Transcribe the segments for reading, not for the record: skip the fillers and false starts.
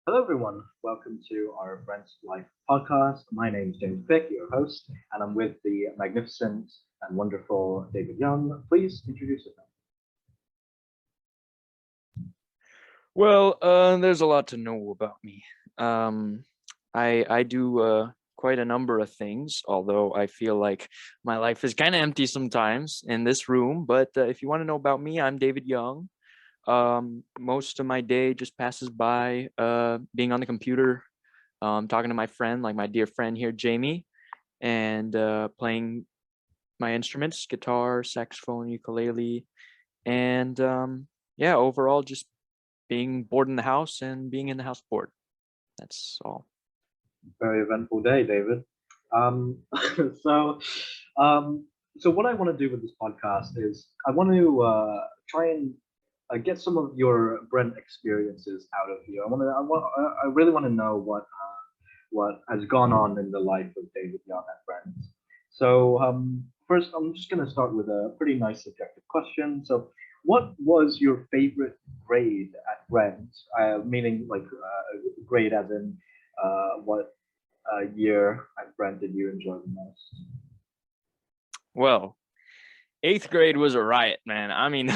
Hello, everyone. Welcome to our Brent's Life podcast. My name is James Pick, your host, and I'm with the magnificent and wonderful David Young. Please introduce yourself. Well, there's a lot to know about me. Um, I do quite a number of things, although I feel like my life is kind of empty sometimes in this room. But if you want to know about me, I'm David Young. Most of my day just passes by being on the computer, talking to my friend, like my dear friend here, Jamie, and playing my instruments, guitar, saxophone, ukulele, and yeah, overall just being bored in the house and being in the house bored. That's all. Very eventful day, David. Um, so, um, so what I want to do with this podcast is I want to try and get some of your Brent experiences out of you. I really want to know what has gone on in the life of David Young at Brent. So first, I'm just going to start with a pretty nice subjective question. So, what was your favorite grade at Brent? Meaning like grade as in what year at Brent did you enjoy the most? Well, eighth grade was a riot, man. I mean,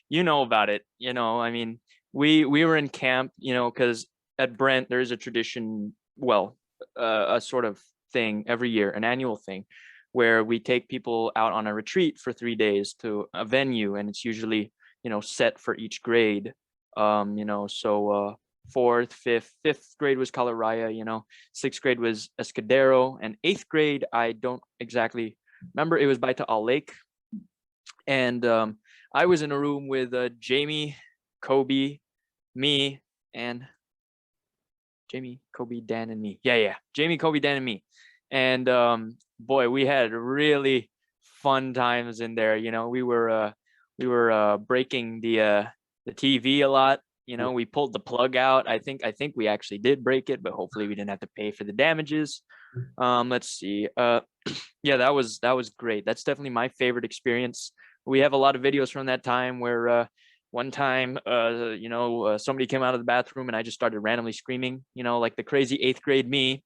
you know about it. I mean, we were in camp, because at Brent there is a tradition, well, a sort of thing every year, an annual thing, where we take people out on a retreat for 3 days to a venue, and it's usually set for each grade. So fourth, fifth grade was Calaraya, sixth grade was Escudero, and eighth grade I don't exactly remember. It was by Taal Lake, and I was in a room with Jamie, Kobe, me, and Jamie, Kobe, Dan, and me. Yeah. Jamie, Kobe, Dan, and me. And boy, we had really fun times in there. We were breaking the TV a lot. We pulled the plug out. I think we actually did break it, but hopefully we didn't have to pay for the damages. Let's see. Yeah, that was great. That's definitely my favorite experience. We have a lot of videos from that time where one time somebody came out of the bathroom and I just started randomly screaming, like the crazy eighth grade me.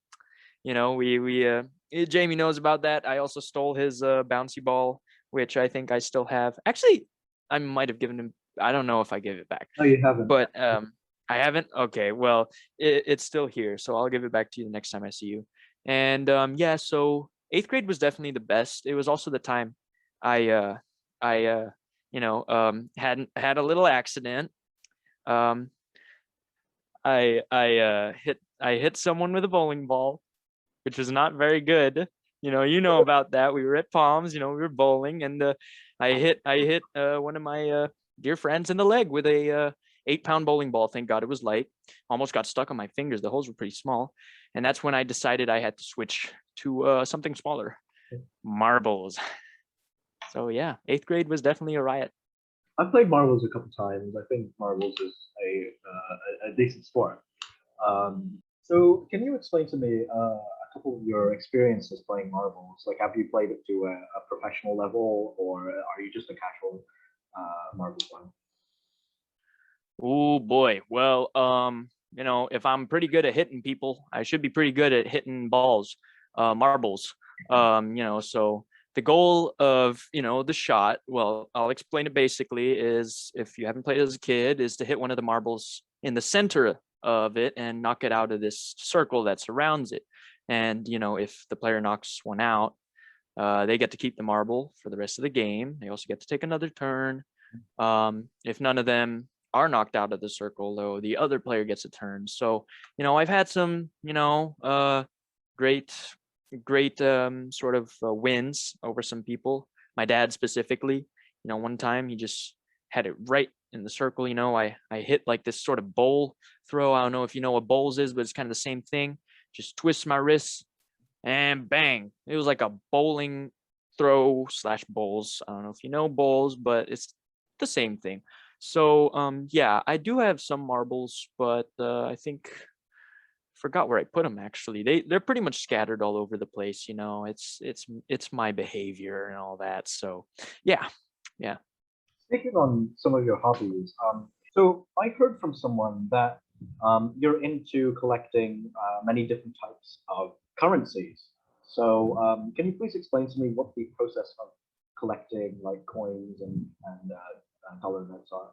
Jamie knows about that. I also stole his bouncy ball, which I think I still have. Actually, I might have given him. I don't know if I gave it back, No, you haven't. but I haven't. Okay, well, it's still here, so I'll give it back to you the next time I see you. And yeah, so eighth grade was definitely the best. It was also the time I I had a little accident. Um, I hit someone with a bowling ball, which was not very good. You know about that. We were at Palms. We were bowling, and I hit one of my dear friends in the leg with a 8-pound bowling ball. Thank God it was light. Almost got stuck on my fingers. The holes were pretty small, and that's when I decided I had to switch to something smaller, marbles. So yeah, eighth grade was definitely a riot. I've played marbles a couple times. I think marbles is a decent sport. So, can you explain to me a couple of your experiences playing marbles? Like, have you played it to a professional level, or are you just a casual marble player? Oh boy. Well, if I'm pretty good at hitting people, I should be pretty good at hitting balls, marbles. So the goal of, the shot, well, I'll explain it basically is if you haven't played as a kid, is to hit one of the marbles in the center of it and knock it out of this circle that surrounds it. And, if the player knocks one out, they get to keep the marble for the rest of the game. They also get to take another turn. If none of them are knocked out of the circle, though, the other player gets a turn. So, I've had some, great, great sort of wins over some people. My dad specifically, one time he just had it right in the circle. I hit like this sort of bowl throw. I don't know if you know what bowls is, but it's kind of the same thing. Just twist my wrists and bang. It was like a bowling throw slash bowls. I don't know if you know bowls, but it's the same thing. So yeah, I do have some marbles, but I think forgot where I put them actually. They're pretty much scattered all over the place, It's my behavior and all that. So yeah. Yeah. Speaking on some of your hobbies, so I heard from someone that you're into collecting many different types of currencies. So can you please explain to me what the process of collecting like coins and dollar notes are?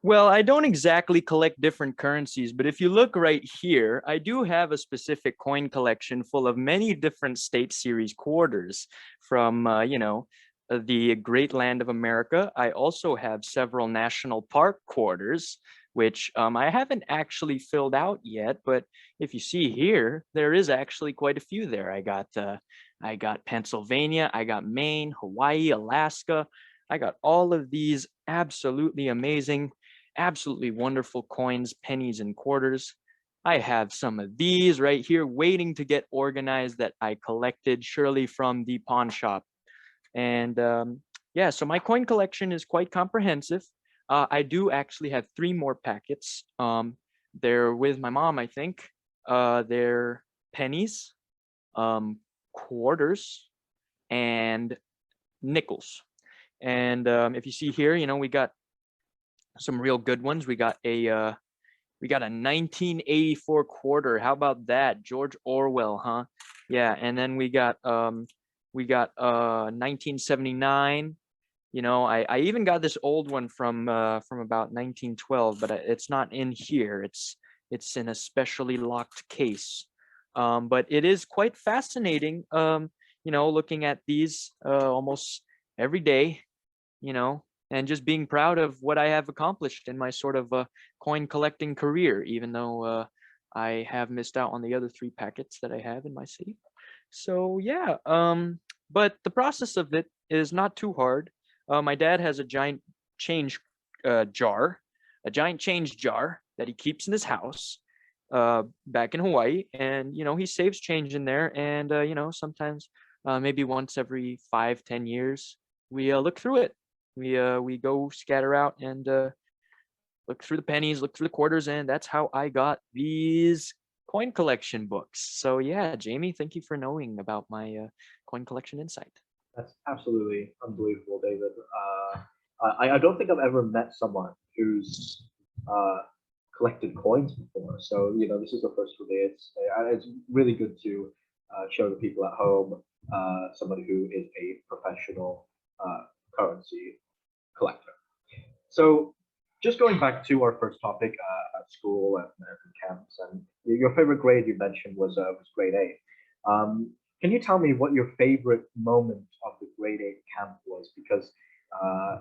Well, I don't exactly collect different currencies, but if you look right here, I do have a specific coin collection full of many different state series quarters from, the great land of America. I also have several national park quarters, which I haven't actually filled out yet, but if you see here, there is actually quite a few there. I got Pennsylvania, I got Maine, Hawaii, Alaska. I got all of these absolutely amazing, absolutely wonderful coins, pennies, and quarters. I have some of these right here waiting to get organized that I collected surely from the pawn shop. And yeah, so my coin collection is quite comprehensive. I do actually have three more packets. They're with my mom, I think. They're pennies, quarters, and nickels. And if you see here, we got some real good ones. We got a 1984 quarter. How about that? George Orwell, huh? Yeah, and then we got 1979. I even got this old one from about 1912, but it's not in here. It's in a specially locked case. But it is quite fascinating, looking at these almost every day, and just being proud of what I have accomplished in my sort of coin collecting career, even though I have missed out on the other three packets that I have in my safe. So yeah, but the process of it is not too hard. My dad has a giant change jar, a giant change jar that he keeps in his house back in Hawaii, and he saves change in there, and sometimes maybe once every 5-10 years we look through it. We go scatter out and look through the pennies, look through the quarters, and that's how I got these coin collection books. So yeah, Jamie, thank you for knowing about my coin collection insight. That's absolutely unbelievable, David. I don't think I've ever met someone who's uh, collected coins before. So this is the first for me. It's really good to show the people at home somebody who is a professional currency collector. So just going back to our first topic at school and camps, and your favorite grade you mentioned was grade eight. Can you tell me what your favorite moment of the grade eight camp was? Because uh,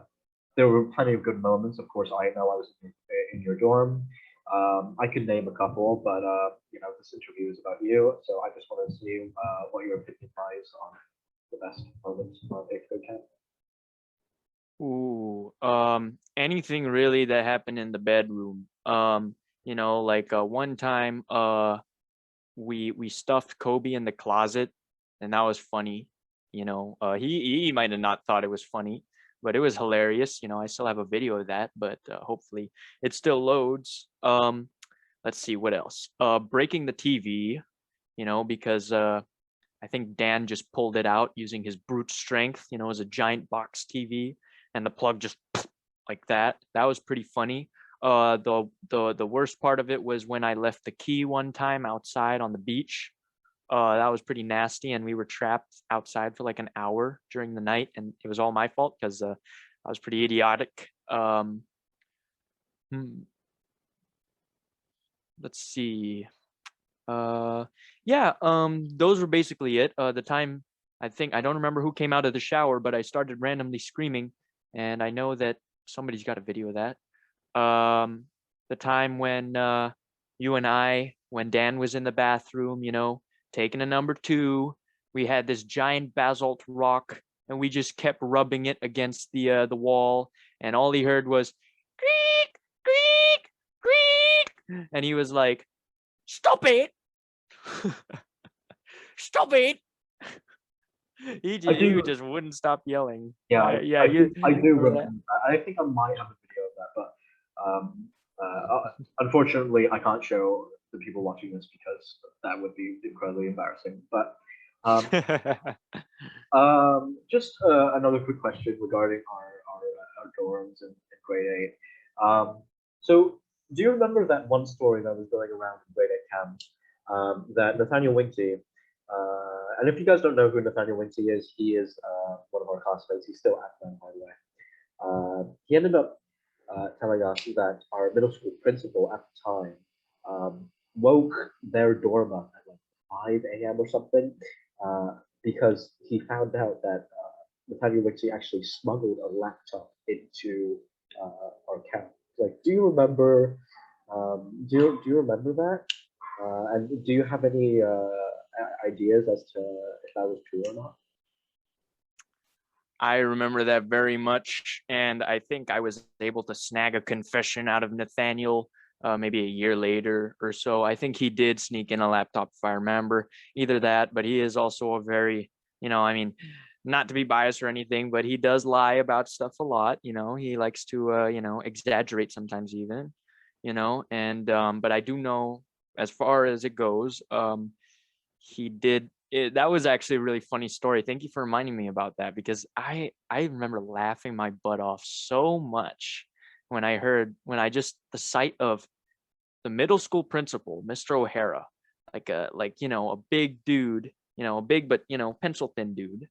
there were plenty of good moments. Of course, I know I was in your dorm. I could name a couple, but this interview is about you, so I just want to see what your opinion is on the best moments of eighth grade camp. Ooh, anything really that happened in the bedroom. Like one time, we stuffed Kobe in the closet, and that was funny. He might have not thought it was funny, but it was hilarious. I still have a video of that, but hopefully it still loads. Let's see what else. Breaking the TV, because I think Dan just pulled it out using his brute strength. It was a giant box TV, and the plug just like that. That was pretty funny. The worst part of it was when I left the key one time outside on the beach. That was pretty nasty, and we were trapped outside for like an hour during the night, and it was all my fault because I was pretty idiotic. Hmm, let's see. Yeah, those were basically it. The time, I don't remember who came out of the shower, but I started randomly screaming, and I know that somebody's got a video of that. The time when you and I, when Dan was in the bathroom, taking a number two, we had this giant basalt rock, and we just kept rubbing it against the wall, and all he heard was creak, creak, creak, and he was like, "Stop it! Stop it!" I He do, just wouldn't stop yelling. yeah, Yeah, I do remember that? remember that. I think I might have a video of that, but unfortunately, I can't show the people watching this because that would be incredibly embarrassing. But um, just another quick question regarding our dorms in grade eight. So do you remember that one story that was going around in grade 8 camp, that Nathaniel Winty, and if you guys don't know who Nathaniel Winty is, he is one of our classmates. He's still at them, by the way. He ended up telling us that our middle school principal at the time woke their dorm up at like 5 a.m. or something, because he found out that Nathaniel Winty actually smuggled a laptop into our camp. Like, do you remember? Do you remember that? And do you have any ideas as to if that was true or not? I remember that very much, and I think I was able to snag a confession out of Nathaniel maybe a year later or so. I think he did sneak in a laptop, if I remember. Either that, but he is also a very, I mean, not to be biased or anything, but he does lie about stuff a lot. He likes to, exaggerate sometimes even, and but I do know as far as it goes, he did that was actually a really funny story. Thank you for reminding me about that, because I remember laughing my butt off so much when I just the sight of the middle school principal, Mr. O'Hara, a big dude, a big but pencil thin dude.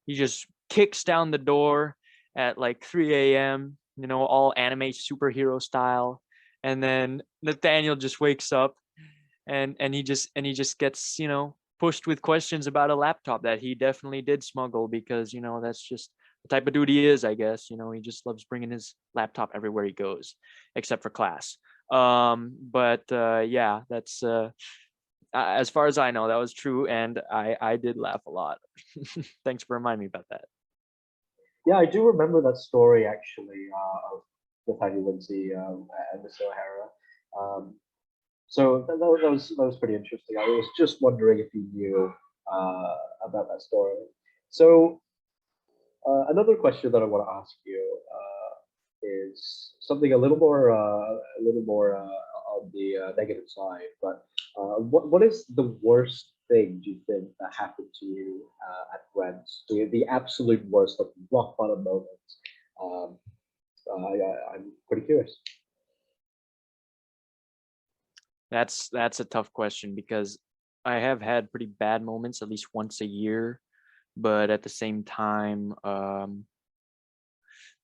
He just kicks down the door at like 3 a.m., all anime superhero style. And then Nathaniel just wakes up and he just gets pushed with questions about a laptop that he definitely did smuggle, because that's just the type of dude he is, I guess. He just loves bringing his laptop everywhere he goes, except for class. But yeah, that's as far as I know, that was true, and I did laugh a lot. Thanks for reminding me about that. Yeah, I do remember that story actually, of Nathaniel Lindsay, and Mr. O'Hara. Um, so that was pretty interesting. I was just wondering if you knew about that story. So another question that I want to ask you is something a little more on the negative side. But what is the worst thing do you think that happened to you at Brent? The absolute worst, like rock bottom moment. Um, I'm pretty curious. That's a tough question, because I have had pretty bad moments at least once a year, but at the same time, none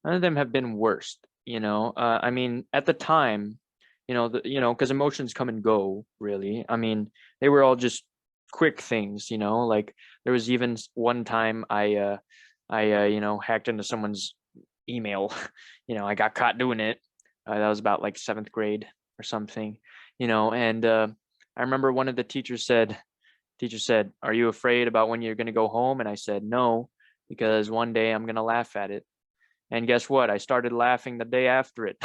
of them have been worst. I mean, at the time, because emotions come and go, really. I mean, they were all just quick things. Like there was even one time I hacked into someone's email. I got caught doing it. That was about like seventh grade or something. And I remember one of the teacher said, "Are you afraid about when you're going to go home?" And I said, "No, because one day I'm going to laugh at it." And guess what? I started laughing the day after it.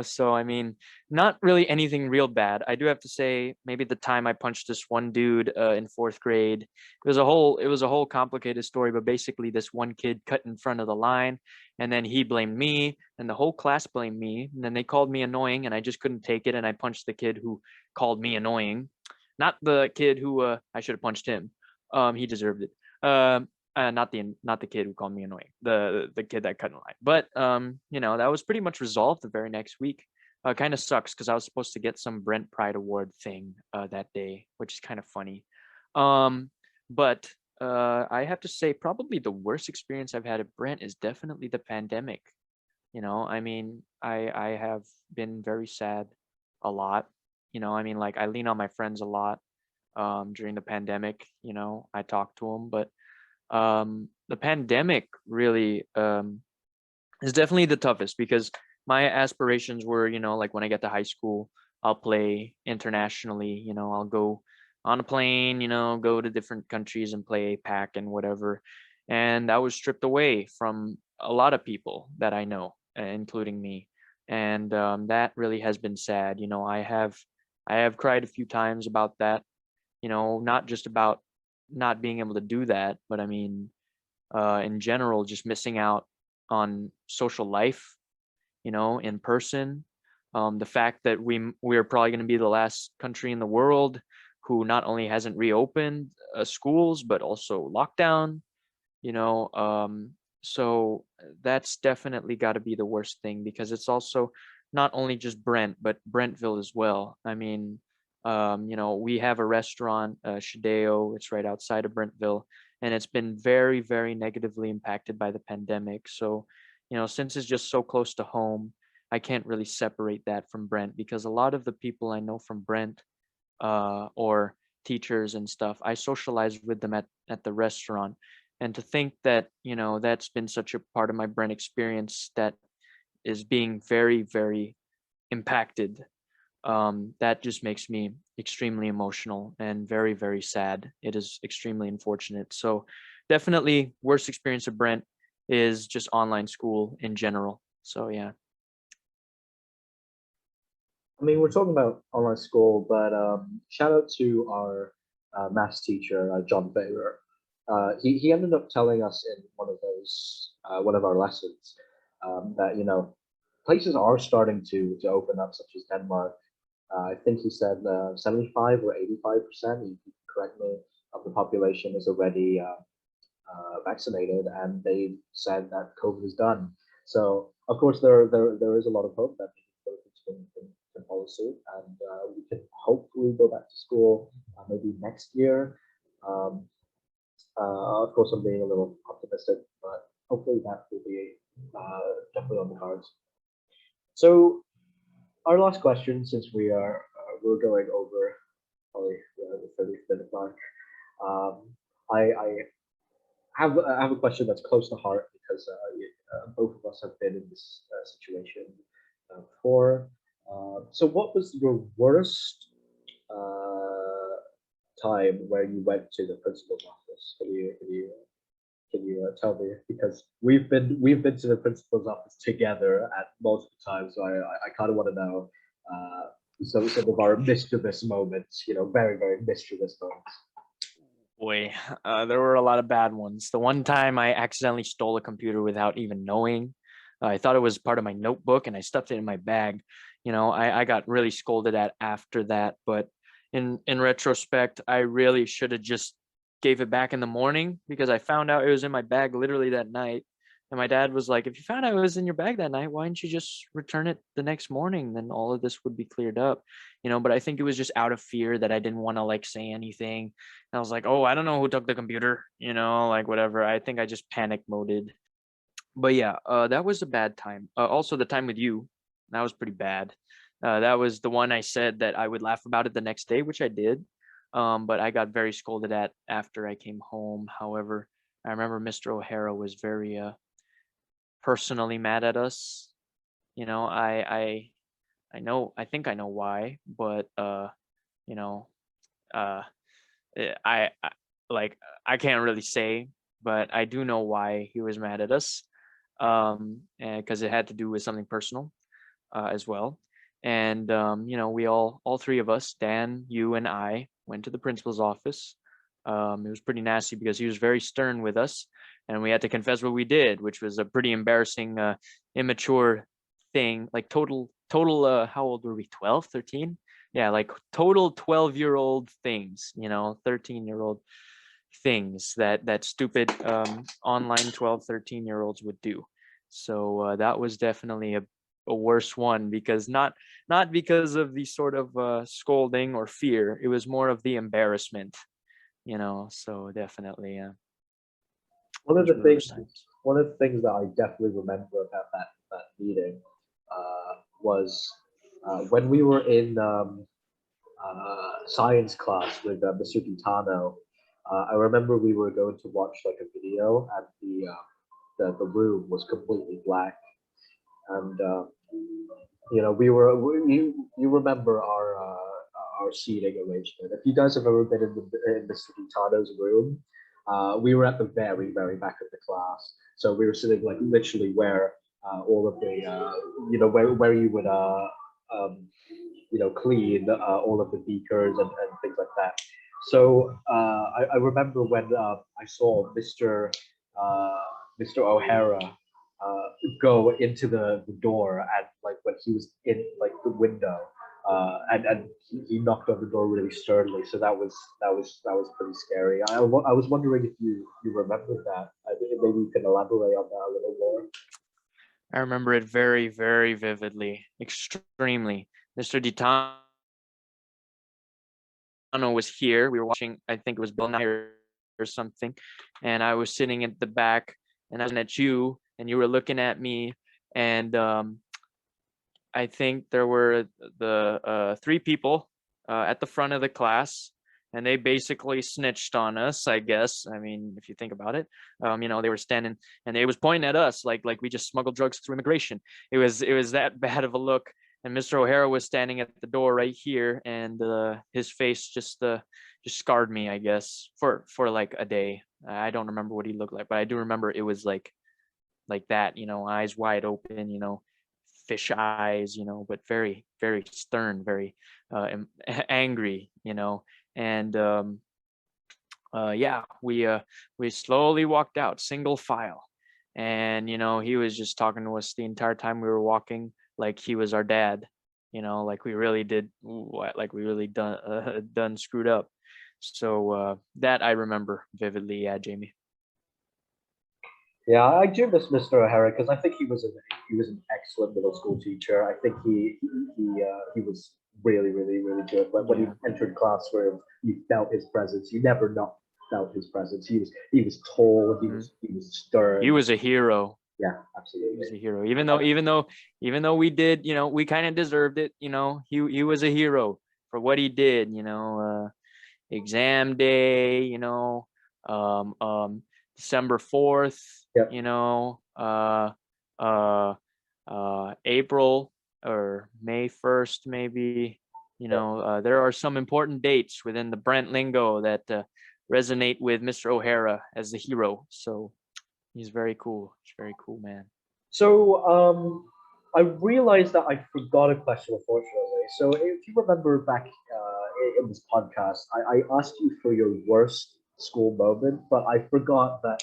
So I mean, not really anything real bad. I do have to say, maybe the time I punched this one dude in fourth grade, it was a whole complicated story, but basically this one kid cut in front of the line, and then he blamed me, and the whole class blamed me, and then they called me annoying, and I just couldn't take it, and I punched the kid who called me annoying, not the kid who I should have punched him. He deserved it. Not the kid who called me annoying, the kid that cut in line. But that was pretty much resolved the very next week. Kind of sucks, because I was supposed to get some Brent Pride Award thing that day, which is kind of funny. But I have to say, probably the worst experience I've had at Brent is definitely the pandemic. I mean, I have been very sad a lot. I mean, like I lean on my friends a lot during the pandemic. I talk to them, but the pandemic really is definitely the toughest, because my aspirations were, like when I get to high school, I'll play internationally. I'll go on a plane, go to different countries and play APAC and whatever. And that was stripped away from a lot of people that I know, including me. And that really has been sad. I have cried a few times about that. Not just about not being able to do that, but I mean, in general, just missing out on social life, in person. The fact that we're probably going to be the last country in the world who not only hasn't reopened schools, but also lockdown, so that's definitely got to be the worst thing, because it's also not only just Brent, but Brentville as well. I mean, we have a restaurant, Shadeo. It's right outside of Brentville, and it's been very, very negatively impacted by the pandemic. So, since it's just so close to home, I can't really separate that from Brent, because a lot of the people I know from Brent, or teachers and stuff, I socialize with them at the restaurant. And to think that, that's been such a part of my Brent experience that is being very, very impacted, that just makes me extremely emotional and very, very sad. It is extremely unfortunate. So definitely worst experience of Brent is just online school in general. So yeah. I mean, we're talking about online school, but shout out to our maths teacher, John Faber. He ended up telling us in one of our lessons, that places are starting to open up, such as Denmark. I think he said 75 or 85%. You can correct me, of the population is already vaccinated, and they said that COVID is done. So of course there is a lot of hope that can follow suit, and we can hopefully go back to school maybe next year. Um, of course, I'm being a little optimistic, but hopefully that will be definitely on the cards. So our last question, since we're going over probably the 30th minute mark, um, I have a question that's close to heart, because both of us have been in this situation before. So, what was your worst time where you went to the principal's office? Can you tell me? Because we've been to the principal's office together at multiple times, so I kind of want to know some of our mischievous moments. Very very mischievous moments. Boy, there were a lot of bad ones. The one time I accidentally stole a computer without even knowing. I thought it was part of my notebook and I stuffed it in my bag. I got really scolded at after that. But in retrospect, I really should have just gave it back in the morning, because I found out it was in my bag literally that night. And my dad was like, if you found out it was in your bag that night, why didn't you just return it the next morning? Then all of this would be cleared up. But I think it was just out of fear that I didn't want to like say anything. And I was like, oh, I don't know who took the computer, like whatever. I think I just panic moded. But yeah, that was a bad time. Also, the time with you, that was pretty bad. That was the one I said that I would laugh about it the next day, which I did. But I got very scolded at after I came home. However, I remember Mr. O'Hara was very personally mad at us. I think I know why, but you know, uh, I like I can't really say, but I do know why he was mad at us. And because it had to do with something personal, as well. And we all three of us, Dan, you, and I, went to the principal's office. It was pretty nasty because he was very stern with us, and we had to confess what we did, which was a pretty embarrassing, immature thing. Like total. How old were we? 12, 13? Yeah, like total 12-year-old things. 13-year-old things that stupid online 12, 13-year-olds would do. So that was definitely a worse one, because not because of the sort of scolding or fear. It was more of the embarrassment. So definitely One of those the were the things, worst times. one of the things that I definitely remember about that meeting was when we were in science class with Mr. Gitano. I remember we were going to watch like a video, and the room was completely black, and you remember our seating arrangement. If you guys have ever been in Mr. Gitano's room, we were at the very very back of the class, so we were sitting like literally where all of the where you would um, clean all of the beakers and things like that. So I remember when I saw uh, Mr. O'Hara go into the door, and like when he was in like the window, and he knocked on the door really sternly. So that was pretty scary. I was wondering if you remember that. Maybe you can elaborate on that a little more. I remember it very, very vividly, extremely. Mr. Ditano was here. We were watching, I think it was Bill Nye or something, and I was sitting at the back, and I was looking at you, and you were looking at me, and I think there were the three people at the front of the class, and they basically snitched on us, I guess. I mean, if you think about it, they were standing and they was pointing at us like we just smuggled drugs through immigration. It was that bad of a look. And Mr. O'Hara was standing at the door right here, and his face just scarred me, I guess, for like a day. I don't remember what he looked like, but I do remember it was like that, eyes wide open, fish eyes, but very, very stern, very angry, and yeah, we slowly walked out, single file, and he was just talking to us the entire time we were walking, like he was our dad, like we really did like we really done screwed up. So that I remember vividly. Yeah, Jamie. Yeah, I do miss Mr. O'Hara because I think he was an excellent middle school teacher. I think he was really, really, really good. When Yeah. he entered classroom, you felt his presence. You never not felt his presence. He was tall. He Mhm. was He stern. was a hero. Yeah, He was absolutely. a hero. Even though we did, we kind of deserved it. He was a hero for what he did. Exam day. Um, um, December 4th. Yeah. Uh, April or May 1st, maybe. There are some important dates within the Brent lingo that resonate with Mr. O'Hara as the hero. So he's very cool. He's very cool, man. So I realized that I forgot a question, unfortunately. So if you remember back in this podcast, I asked you for your worst school moment, but I forgot to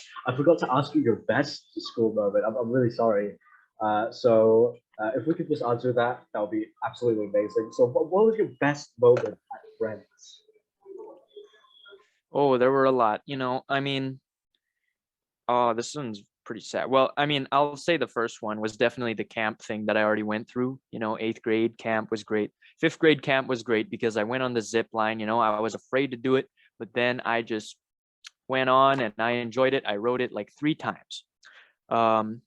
ask you your best school moment. I'm really sorry. So if we could just answer that, that would be absolutely amazing. So what was your best moment at Brent's? Oh, there were a lot. I mean, oh, this one's pretty sad. Well, I mean, I'll say the first one was definitely the camp thing that I already went through. Eighth grade camp was great. Fifth grade camp was great because I went on the zip line. I was afraid to do it, but then I just went on and I enjoyed it. I wrote it like 3 times. Um,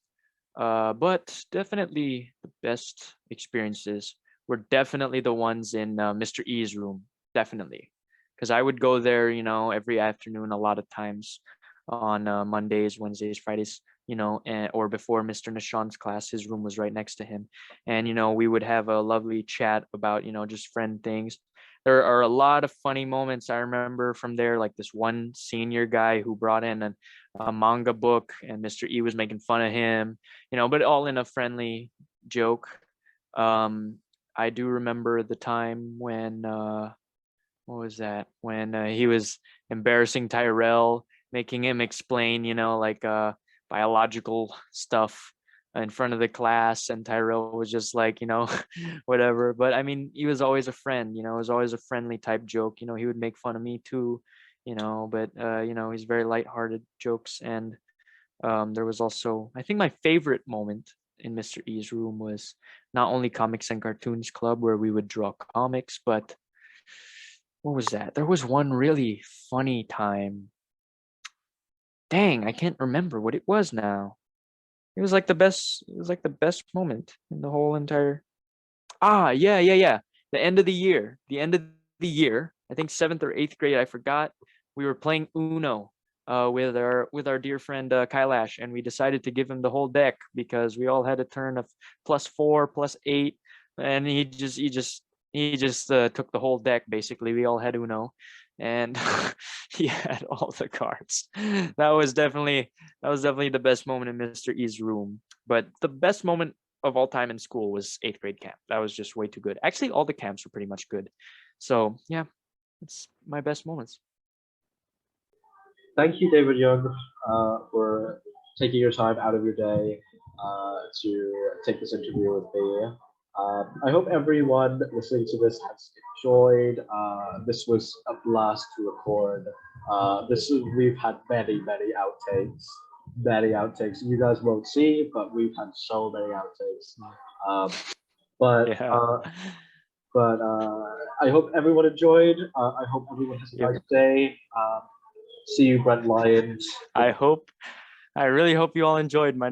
but definitely the best experiences were definitely the ones in Mr. E's room. Definitely. Because I would go there, every afternoon, a lot of times on Mondays, Wednesdays, Fridays, or before Mr. Nishan's class. His room was right next to him. And, we would have a lovely chat about, just friend things. There are a lot of funny moments I remember from there, like this one senior guy who brought in a manga book, and Mr. E was making fun of him, but all in a friendly joke. Um, I do remember the time when what was that? When he was embarrassing Tyrell, making him explain, like biological stuff in front of the class, and Tyrell was just like, whatever. But I mean, he was always a friend, it was always a friendly type joke. He would make fun of me too, but he's very lighthearted jokes. And there was also, I think my favorite moment in Mr. E's room was not only Comics and Cartoons Club, where we would draw comics, but what was that? There was one really funny time. Dang, I can't remember what it was now. It was like the best moment in the whole entire. Ah, yeah, yeah, yeah. The end of the year. The end of the year. I think seventh or eighth grade. I forgot. We were playing Uno with our dear friend Kailash, and we decided to give him the whole deck because we all had a turn of +4, +8, and he just took the whole deck. Basically, we all had Uno, and he had all the cards. That was definitely the best moment in Mr. E's room. But the best moment of all time in school was eighth grade camp. That was just way too good. Actually, all the camps were pretty much good. So yeah, it's my best moments. Thank you, David Young, for taking your time out of your day to take this interview with me. I hope everyone listening to this has enjoyed. This was a blast to record. We've had many, many outtakes. many outtakes. You guys won't see, but we've had so many outtakes. Um, but Yeah. uh, but I hope everyone enjoyed. I hope everyone has a Yep. nice day. See you, Brent Lyons. I really hope you all enjoyed my